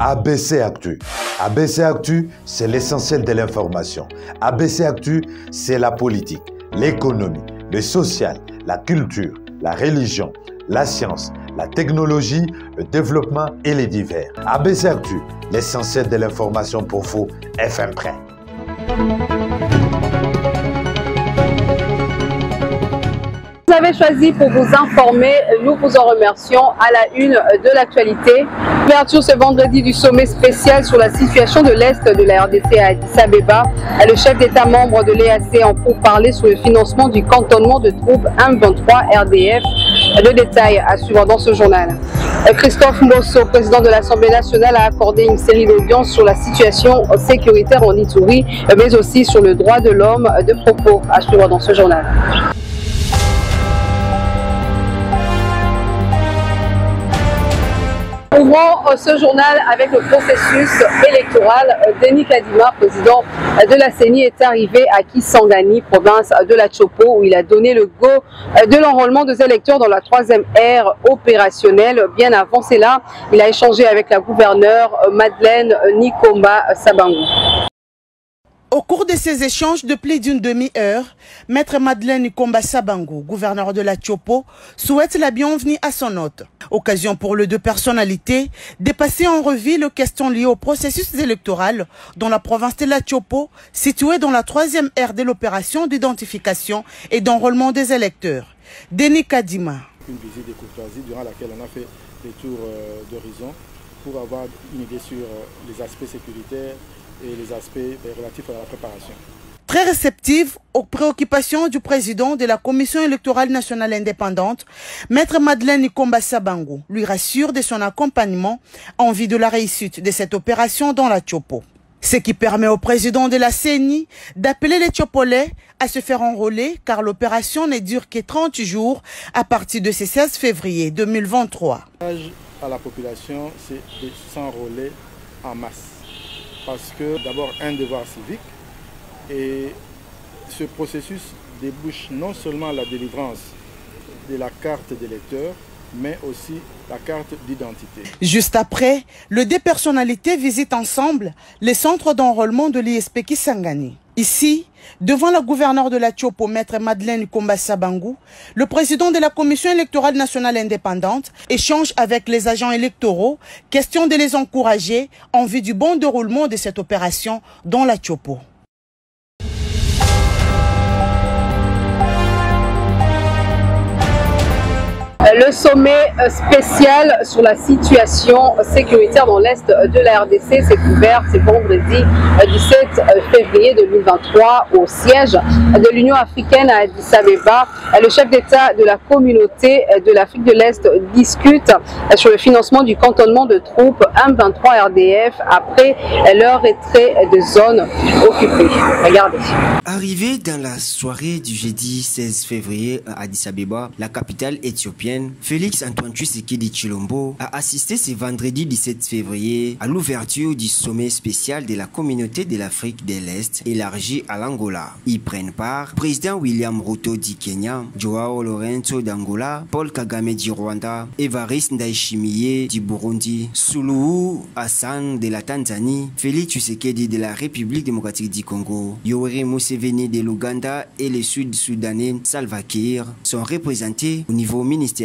ABC Actu. ABC Actu, c'est l'essentiel de l'information. ABC Actu, c'est la politique, l'économie, le social, la culture, la religion, la science, la technologie, le développement et les divers. ABC Actu, l'essentiel de l'information pour vous, FM Prêt. Vous avez choisi pour vous informer, nous vous en remercions. À la une de l'actualité, ouverture ce vendredi du sommet spécial sur la situation de l'Est de la RDC à Addis Abeba. Le chef d'État membre de l'EAC en pourparlers sur le financement du cantonnement de troupes M23 RDF. Le détail à suivre dans ce journal. Christophe Mbosso, président de l'Assemblée nationale, a accordé une série d'audiences sur la situation sécuritaire en Ituri, mais aussi sur le droit de l'homme. De propos à suivre dans ce journal. Ouvrons ce journal avec le processus électoral. Denis Kadima, président de la CENI, est arrivé à Kisangani, province de la Tchopo, où il a donné le go de l'enrôlement des électeurs dans la 3e ère opérationnelle. Bien avant cela, il a échangé avec la gouverneure Madeleine Nikomba Sabango. Au cours de ces échanges de plus d'une demi-heure, Maître Madeleine Nikomba Sabango, gouverneur de la Tchopo, souhaite la bienvenue à son hôte. Occasion pour les deux personnalités de passer en revue les questions liées au processus électoral dans la province de la Tchopo, située dans la 3e ère de l'opération d'identification et d'enrôlement des électeurs. Denis Kadima. Une visite de courtoisie durant laquelle on a fait des tours d'horizon pour avoir une idée sur les aspects sécuritaires et les aspects relatifs à la préparation. Très réceptive aux préoccupations du président de la Commission électorale nationale indépendante, Maître Madeleine Nikomba Sabango lui rassure de son accompagnement en vue de la réussite de cette opération dans la Tchopo. Ce qui permet au président de la CENI d'appeler les Tchopolais à se faire enrôler car l'opération ne dure que 30 jours à partir de ce 16 février 2023. À la population, c'est de s'enrôler en masse. Parce que d'abord un devoir civique et ce processus débouche non seulement la délivrance de la carte d'électeur, mais aussi la carte d'identité. Juste après, les deux personnalités visitent ensemble les centres d'enrôlement de l'ISP Kisangani. Ici, devant la gouverneure de la Tchopo, Maître Madeleine Nikomba Sabango, le président de la Commission électorale nationale indépendante échange avec les agents électoraux, question de les encourager en vue du bon déroulement de cette opération dans la Tchopo. Le sommet spécial sur la situation sécuritaire dans l'Est de la RDC s'est ouvert ce vendredi 17 février 2023 au siège de l'Union africaine à Addis Abeba. Le chef d'État de la communauté de l'Afrique de l'Est discute sur le financement du cantonnement de troupes M23 RDF après leur retrait de zones occupées. Regardez. Arrivé dans la soirée du jeudi 16 février à Addis Abeba, la capitale éthiopienne, Félix Antoine Tshisekedi Tshilombo a assisté ce vendredi 17 février à l'ouverture du sommet spécial de la communauté de l'Afrique de l'Est élargie à l'Angola. Y prennent part président William Ruto du Kenya, Joao Lorenzo d'Angola, Paul Kagame du Rwanda, Evariste Ndayishimiye du Burundi, Suluhu Hassan de la Tanzanie, Félix Tshisekedi de la République démocratique du Congo, Yoweri Museveni de l'Ouganda et le Sud-Soudanais Salva Kiir sont représentés au niveau ministériel.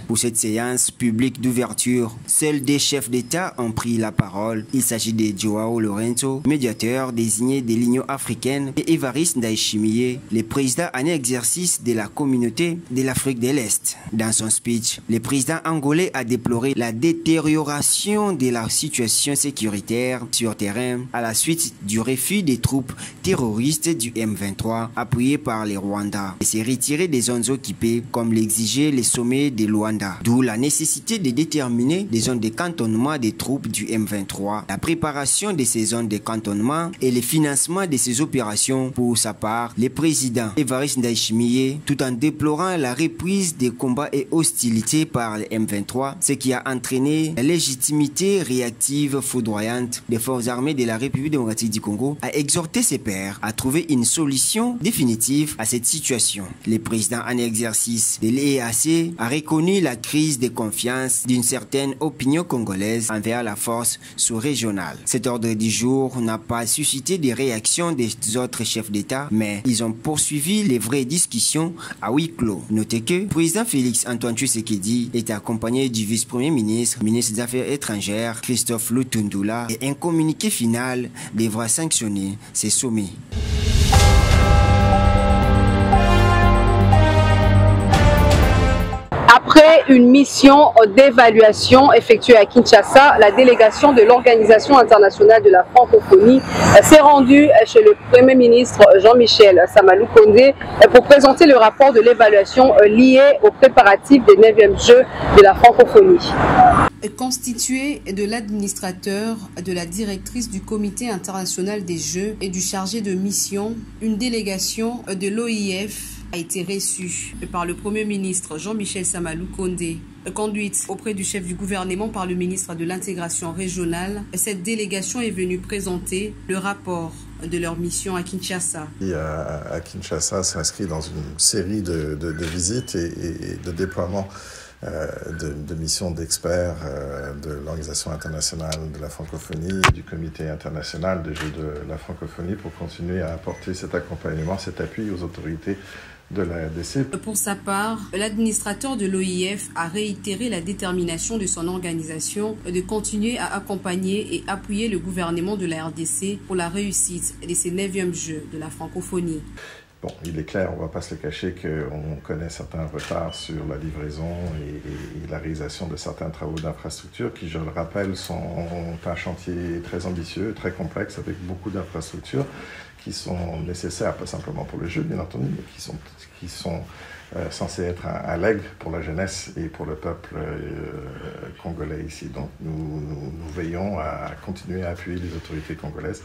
Pour cette séance publique d'ouverture, seuls des chefs d'État ont pris la parole. Il s'agit de Joao Lorenzo, médiateur désigné de l'Union africaine, et Evariste Ndayishimiye, le président en exercice de la communauté de l'Afrique de l'Est. Dans son speech, le président angolais a déploré la détérioration de la situation sécuritaire sur terrain à la suite du refus des troupes terroristes du M23 appuyées par les Rwandais et s'est retiré des zones occupées comme l'exigeait le sommet de Luanda. D'où la nécessité de déterminer les zones de cantonnement des troupes du M23, la préparation de ces zones de cantonnement et le financement de ces opérations. Pour sa part, le président Évariste Ndayishimiye, tout en déplorant la reprise des combats et hostilités par le M23, ce qui a entraîné la légitimité réactive foudroyante des forces armées de la République démocratique du Congo, a exhorté ses pairs à trouver une solution définitive à cette situation. Le président en exercice de l'EAC a reconnu la crise de confiance d'une certaine opinion congolaise envers la force sous-régionale. Cet ordre du jour n'a pas suscité des réactions des autres chefs d'État, mais ils ont poursuivi les vraies discussions à huis clos. Notez que le président Félix Antoine Tshisekedi est accompagné du vice-premier ministre, ministre des Affaires étrangères, Christophe Lutundula, et un communiqué final devra sanctionner ces sommets. Après une mission d'évaluation effectuée à Kinshasa, la délégation de l'Organisation internationale de la francophonie s'est rendue chez le Premier ministre Jean-Michel Sama-Lukonde pour présenter le rapport de l'évaluation lié aux préparatifs des 9e Jeux de la francophonie. Constitué de l'administrateur, de la directrice du Comité international des Jeux et du chargé de mission, une délégation de l'OIF a été reçue par le Premier ministre Jean-Michel Sama-Lukonde, conduite auprès du chef du gouvernement par le ministre de l'intégration régionale. Cette délégation est venue présenter le rapport de leur mission à Kinshasa. À Kinshasa s'inscrit dans une série de visites et de déploiements de missions d'experts de l'Organisation internationale de la francophonie et du Comité international des Jeux de la francophonie pour continuer à apporter cet accompagnement, cet appui aux autorités de la RDC. Pour sa part, l'administrateur de l'OIF a réitéré la détermination de son organisation de continuer à accompagner et appuyer le gouvernement de la RDC pour la réussite de ces 9e Jeux de la francophonie. Bon, il est clair, on ne va pas se le cacher, qu'on connaît certains retards sur la livraison et la réalisation de certains travaux d'infrastructure qui, je le rappelle, sont un chantier très ambitieux, très complexe, avec beaucoup d'infrastructures qui sont nécessaires, pas simplement pour le jeu, bien entendu, mais qui sont censés être un legs pour la jeunesse et pour le peuple congolais ici. Donc nous veillons à continuer à appuyer les autorités congolaises,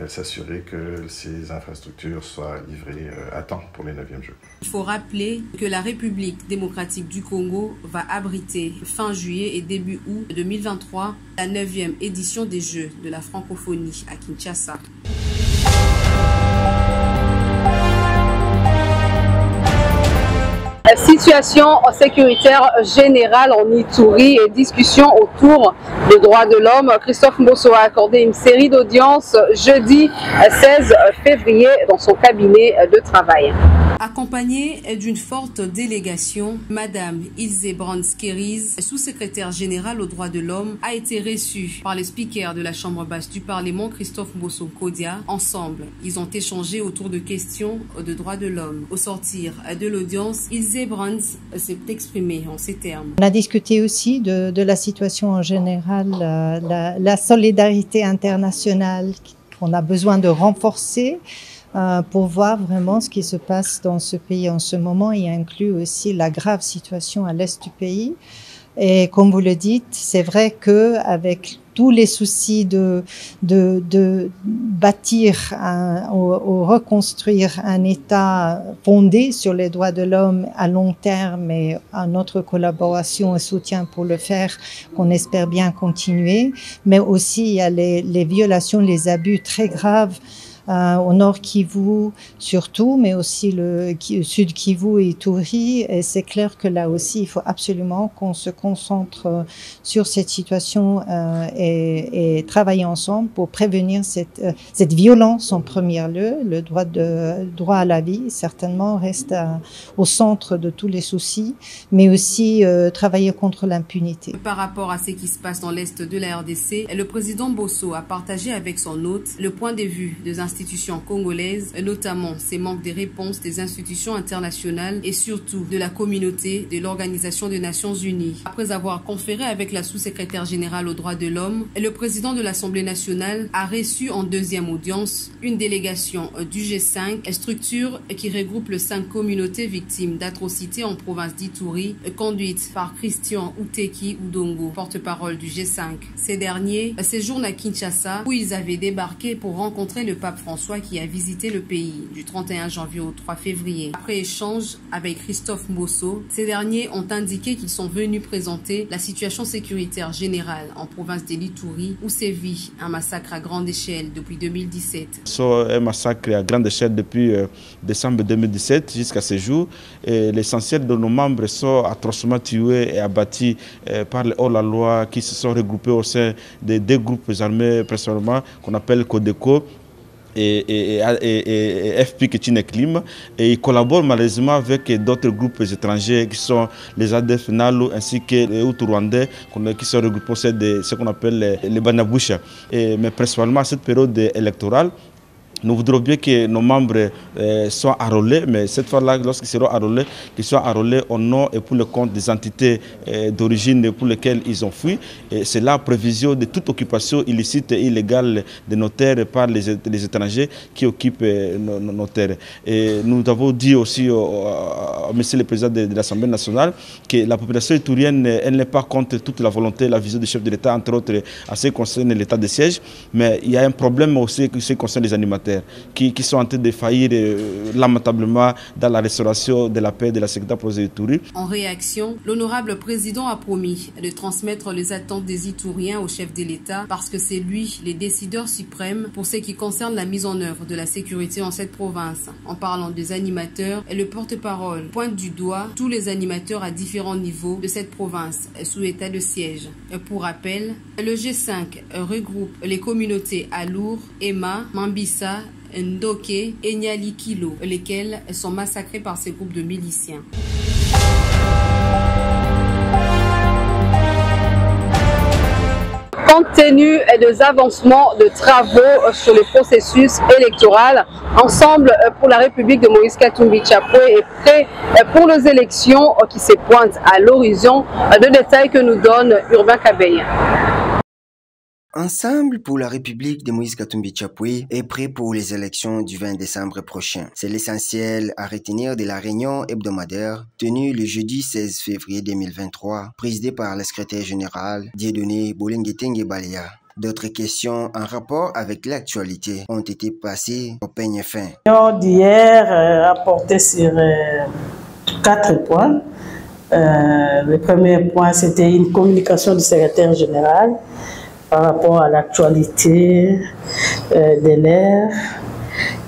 s'assurer que ces infrastructures soient livrées à temps pour les 9e Jeux. Il faut rappeler que la République démocratique du Congo va abriter fin juillet et début août 2023 la 9e édition des Jeux de la francophonie à Kinshasa. Situation sécuritaire générale en Ituri et discussion autour des droits de l'homme. Christophe Mbosso a accordé une série d'audiences jeudi 16 février dans son cabinet de travail. Accompagnée d'une forte délégation, Madame Ilse Brands-Keriz, sous-secrétaire générale aux droits de l'homme, a été reçue par le speaker de la Chambre basse du Parlement, Christophe Mbosso Kodia. Ensemble, ils ont échangé autour de questions de droits de l'homme. Au sortir de l'audience, Ilse Brands s'est exprimée en ces termes. On a discuté aussi de la situation en général, la solidarité internationale qu'on a besoin de renforcer. Pour voir vraiment ce qui se passe dans ce pays en ce moment et inclut aussi la grave situation à l'est du pays. Et comme vous le dites, c'est vrai que avec tous les soucis de bâtir ou reconstruire un État fondé sur les droits de l'homme à long terme et à notre collaboration et soutien pour le faire, qu'on espère bien continuer, mais aussi il y a les violations, les abus très graves au nord Kivu surtout, mais aussi le sud Kivu et Ituri. Et c'est clair que là aussi, il faut absolument qu'on se concentre sur cette situation et travailler ensemble pour prévenir cette violence en premier lieu. Le droit à la vie, certainement, reste au centre de tous les soucis, mais aussi travailler contre l'impunité. Par rapport à ce qui se passe dans l'est de la RDC, le président Mbosso a partagé avec son hôte le point de vue des institutions institutions congolaises, notamment ces manques de réponses des institutions internationales et surtout de la communauté de l'Organisation des Nations Unies. Après avoir conféré avec la sous-secrétaire générale aux droits de l'homme, le président de l'Assemblée nationale a reçu en deuxième audience une délégation du G5, structure qui regroupe les 5 communautés victimes d'atrocités en province d'Ituri, conduite par Christian Uteki Udongo, porte-parole du G5. Ces derniers séjournent à Kinshasa où ils avaient débarqué pour rencontrer le pape François qui a visité le pays du 31 janvier au 3 février. Après échange avec Christophe Mosso, ces derniers ont indiqué qu'ils sont venus présenter la situation sécuritaire générale en province de l'Ituri où sévit un massacre à grande échelle depuis 2017. C'est un massacre à grande échelle depuis décembre 2017 jusqu'à ce jour. L'essentiel de nos membres sont atrocement tués et abattus par les hors-la-loi qui se sont regroupés au sein des 2 groupes armés principalement qu'on appelle Codeco et FP Ketinek-Lim, et ils collaborent malheureusement avec d'autres groupes étrangers qui sont les ADF Nalu ainsi que les Hutu-Rwandais qui sont regroupés au sein de ce qu'on appelle les Banaboucha. Mais principalement à cette période électorale, nous voudrions bien que nos membres soient enrôlés, mais cette fois-là, lorsqu'ils seront enrôlés, qu'ils soient enrôlés au nom et pour le compte des entités d'origine pour lesquelles ils ont fui. C'est la prévision de toute occupation illicite et illégale de nos terres par les étrangers qui occupent nos terres. Et nous avons dit aussi à M. le Président de l'Assemblée nationale que la population iturienne, elle n'est pas contre toute la volonté, la vision du chef de l'État, entre autres, à ce qui concerne l'état de siège, mais il y a un problème aussi qui concerne les animateurs. Qui sont en train de faillir lamentablement dans la restauration de la paix et de la sécurité pour les Itouris. En réaction, l'honorable président a promis de transmettre les attentes des Itouriens au chef de l'État parce que c'est lui le décideur suprême pour ce qui concerne la mise en œuvre de la sécurité en cette province. En parlant des animateurs, le porte-parole pointe du doigt tous les animateurs à différents niveaux de cette province sous état de siège. Pour rappel, le G5 regroupe les communautés Alour, Ema, Mambissa, Ndoké et Nyali Kilo, lesquels sont massacrés par ces groupes de miliciens. Compte tenu des avancements de travaux sur le processus électoral, Ensemble pour la République de Moïse Katumbi Chapoué est prêt pour les élections qui se pointent à l'horizon. De détails que nous donne Urbain Kabeya. Ensemble pour la République de Moïse Katumbi Chapoué est prêt pour les élections du 20 décembre prochain. C'est l'essentiel à retenir de la réunion hebdomadaire tenue le jeudi 16 février 2023, présidée par le secrétaire général Dieudonné Bolengetenge Balea. D'autres questions en rapport avec l'actualité ont été passées au peigne fin. La réunion d'hier a porté sur 4 points. Le premier point, c'était une communication du secrétaire général par rapport à l'actualité de l'ère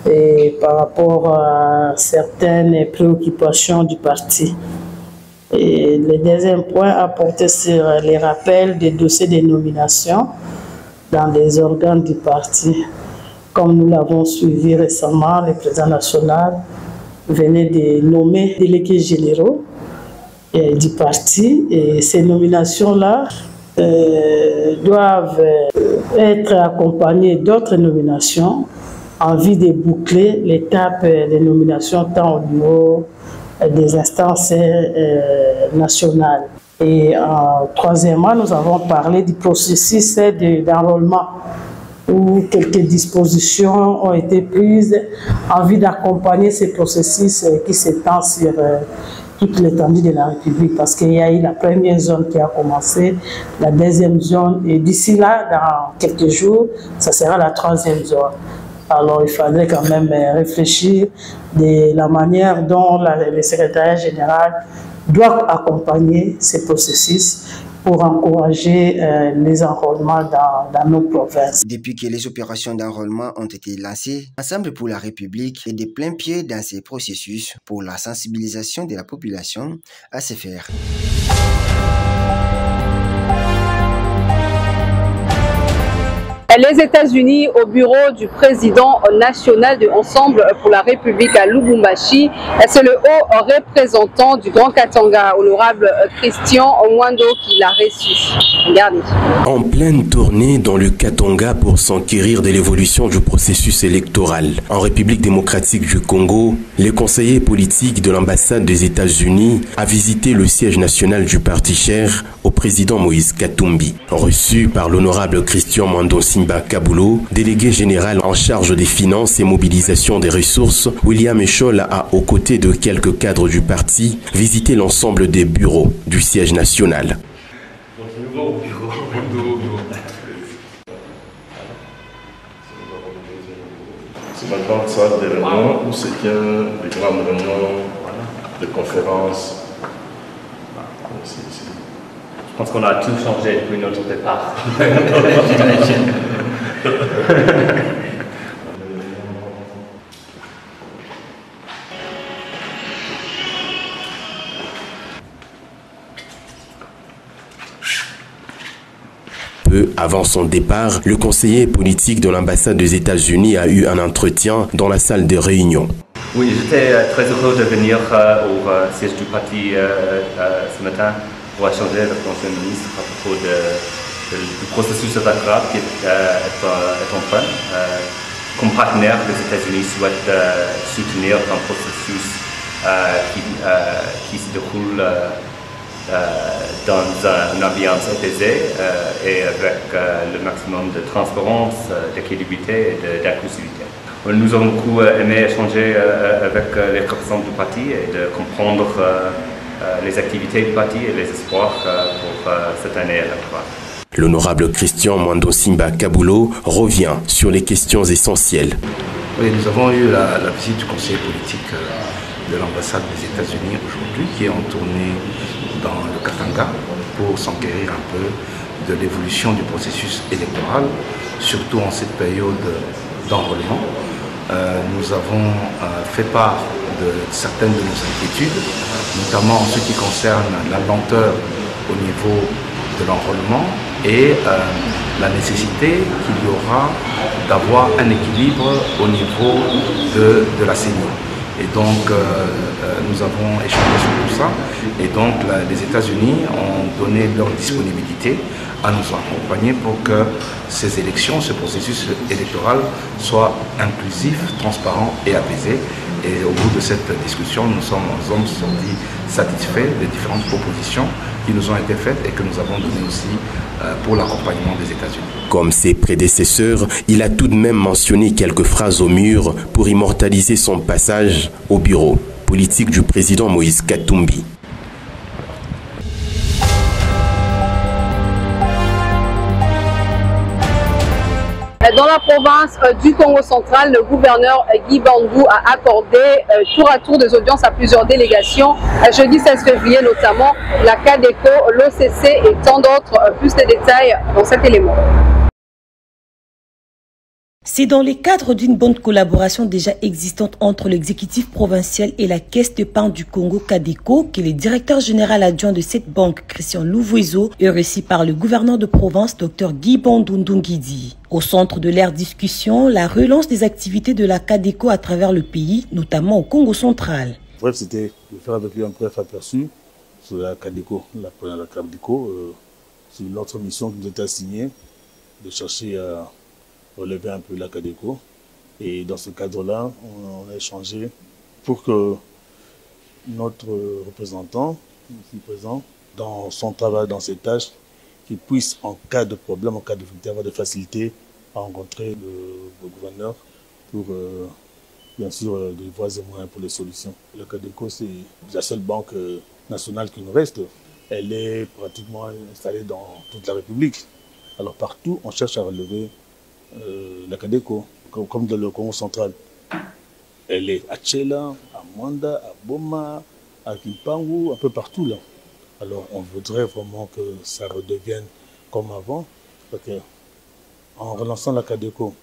et par rapport à certaines préoccupations du parti. Et le deuxième point a porté sur les rappels des dossiers de nomination dans les organes du parti. Comme nous l'avons suivi récemment, le président national venait de nommer des délégués généraux du parti et ces nominations-là doivent être accompagnées d'autres nominations en vue de boucler l'étape des nominations tant au niveau des instances nationales. Et troisièmement, nous avons parlé du processus d'enrôlement où quelques dispositions ont été prises en vue d'accompagner ce processus qui s'étend sur toute l'étendue de la République, parce qu'il y a eu la première zone qui a commencé, la deuxième zone, et d'ici là, dans quelques jours, ça sera la troisième zone. Alors il faudrait quand même réfléchir de la manière dont le secrétariat général doit accompagner ces processus pour encourager les enrôlements dans nos provinces. Depuis que les opérations d'enrôlement ont été lancées, Ensemble pour la République est de plein pied dans ces processus pour la sensibilisation de la population à se faire. Les États-Unis au bureau du président national de Ensemble pour la République à Lubumbashi. C'est le haut représentant du Grand Katanga, honorable Christian Mwando, qui l'a reçu. Regardez. En pleine tournée dans le Katanga pour s'enquérir de l'évolution du processus électoral en République démocratique du Congo, le conseiller politique de l'ambassade des États-Unis a visité le siège national du parti cher au président Moïse Katumbi. Reçu par l'honorable Christian Mwando Kabulo, délégué général en charge des finances et mobilisation des ressources, William Echol a, aux côtés de quelques cadres du parti, visité l'ensemble des bureaux du siège national. C'est maintenant ça des réunions où se tient des grandes réunions, des conférences. Je pense qu'on a tout changé depuis notre départ. Peu avant son départ, le conseiller politique de l'ambassade des États-Unis a eu un entretien dans la salle de réunion. Oui, j'étais très heureux de venir au siège du parti ce matin pour échanger avec l'ancien ministre à propos du processus électoral qui est en train. Comme partenaire, les États-Unis souhaitent soutenir un processus qui se déroule dans une ambiance apaisée et avec le maximum de transparence, de crédibilité et d'inclusivité. Nous avons beaucoup aimé échanger avec les représentants du parti et de comprendre les activités du parti et les espoirs pour cette année électorale. L'honorable Christian Mwando Kabulo revient sur les questions essentielles. Oui, nous avons eu la visite du conseiller politique de l'ambassade des États-Unis aujourd'hui qui est en tournée dans le Katanga pour s'enquérir un peu de l'évolution du processus électoral, surtout en cette période d'enrôlement. Nous avons fait part de certaines de nos inquiétudes, notamment en ce qui concerne la lenteur au niveau de l'enrôlement et la nécessité qu'il y aura d'avoir un équilibre au niveau de la CENI. Et donc, nous avons échangé sur tout ça. Et donc, les États-Unis ont donné leur disponibilité à nous accompagner pour que ces élections, ce processus électoral soit inclusif, transparent et apaisé. Et au bout de cette discussion, nous sommes sortis satisfaits des différentes propositions qui nous ont été faites et que nous avons données aussi pour l'accompagnement des États-Unis. Comme ses prédécesseurs, il a tout de même mentionné quelques phrases au mur pour immortaliser son passage au bureau politique du président Moïse Katumbi. Dans la province du Congo central, le gouverneur Guy Bandou a accordé tour à tour des audiences à plusieurs délégations. Jeudi 16 février notamment, la CADECO, l'OCC et tant d'autres. Plus de détails dans cet élément. C'est dans le cadre d'une bonne collaboration déjà existante entre l'exécutif provincial et la Caisse d'épargne du Congo CADECO que le directeur général adjoint de cette banque, Christian Louvoiseau, est reçu par le gouverneur de province, Dr Guy Bandou Ndungidi. Au centre de leur discussion, la relance des activités de la CADECO à travers le pays, notamment au Congo central. Bref, c'était de faire avec lui un bref aperçu sur la CADECO, c'est notre mission qui nous était assignée, de chercher à relever un peu la CADECO. Et dans ce cadre-là, on a échangé pour que notre représentant, ici présent, dans son travail, dans ses tâches, qu'il puisse, en cas de problème, en cas de difficulté, avoir de facilité à rencontrer le gouverneur pour, bien sûr, des voies et moyens pour les solutions. La CADECO, c'est la seule banque nationale qui nous reste. Elle est pratiquement installée dans toute la République. Alors partout, on cherche à relever la CADECO, comme dans le Congo central. Elle est à Tchela, à Mwanda, à Boma, à Kimpangu, un peu partout là. Alors on voudrait vraiment que ça redevienne comme avant, parce que en relançant la CADECO,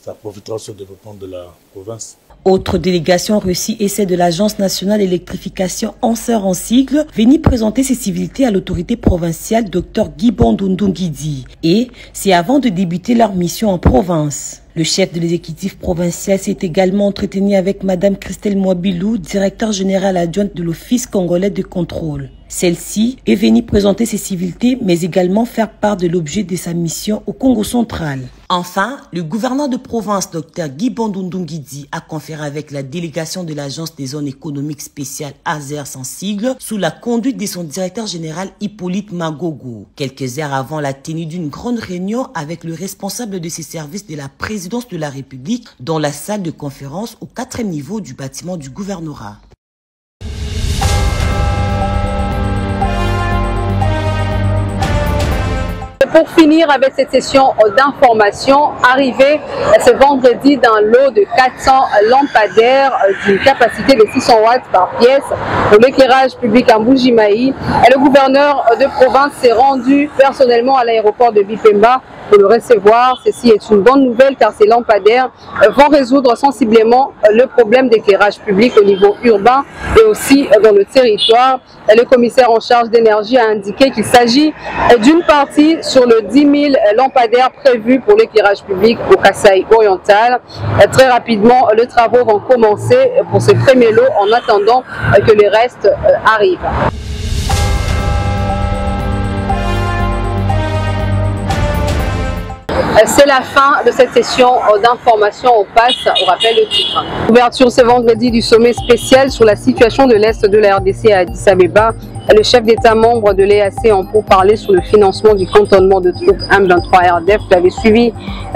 ça profitera sur le développement de la province. Autre délégation reçue est celle de l'Agence nationale d'électrification ANSER en sigle, venue présenter ses civilités à l'autorité provinciale Dr Guy Bondundungidi. Et c'est avant de débuter leur mission en province. Le chef de l'exécutif provincial s'est également entretenu avec Madame Christelle Mouabilou, directeur général adjointe de l'Office congolais de contrôle. Celle-ci est venue présenter ses civilités, mais également faire part de l'objet de sa mission au Congo central. Enfin, le gouverneur de province, Dr Guy Bondundungidi, a conféré avec la délégation de l'Agence des zones économiques spéciales AZER sans sigle, sous la conduite de son directeur général Hippolyte Magogo. Quelques heures avant la tenue d'une grande réunion avec le responsable de ces services de la présidence de la République dans la salle de conférence au 4e niveau du bâtiment du gouvernorat. Pour finir avec cette session d'information, arrivé ce vendredi d'un lot de 400 lampadaires d'une capacité de 600 watts par pièce pour l'éclairage public à Mbujimayi, le gouverneur de province s'est rendu personnellement à l'aéroport de Bipemba pour le recevoir. Ceci est une bonne nouvelle car ces lampadaires vont résoudre sensiblement le problème d'éclairage public au niveau urbain et aussi dans le territoire. Le commissaire en charge d'énergie a indiqué qu'il s'agit d'une partie sur le 10 000 lampadaires prévus pour l'éclairage public au Kasaï oriental. Très rapidement, les travaux vont commencer pour ces premiers lots en attendant que les restes arrivent. C'est la fin de cette session d'information. On passe au rappel de titre. Ouverture ce vendredi du sommet spécial sur la situation de l'Est de la RDC à Addis Abeba. Le chef d'État-membre de l'EAC en pourparlers sur le financement du cantonnement de troupes M23 RDF. Vous l'avez suivi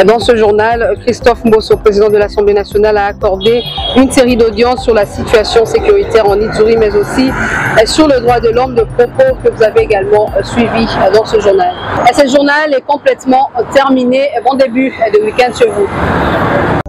dans ce journal. Christophe Mbosso, président de l'Assemblée nationale, a accordé une série d'audiences sur la situation sécuritaire en Ituri, mais aussi sur le droit de l'homme, de propos que vous avez également suivi dans ce journal. Et ce journal est complètement terminé. Bon début de week-end chez vous.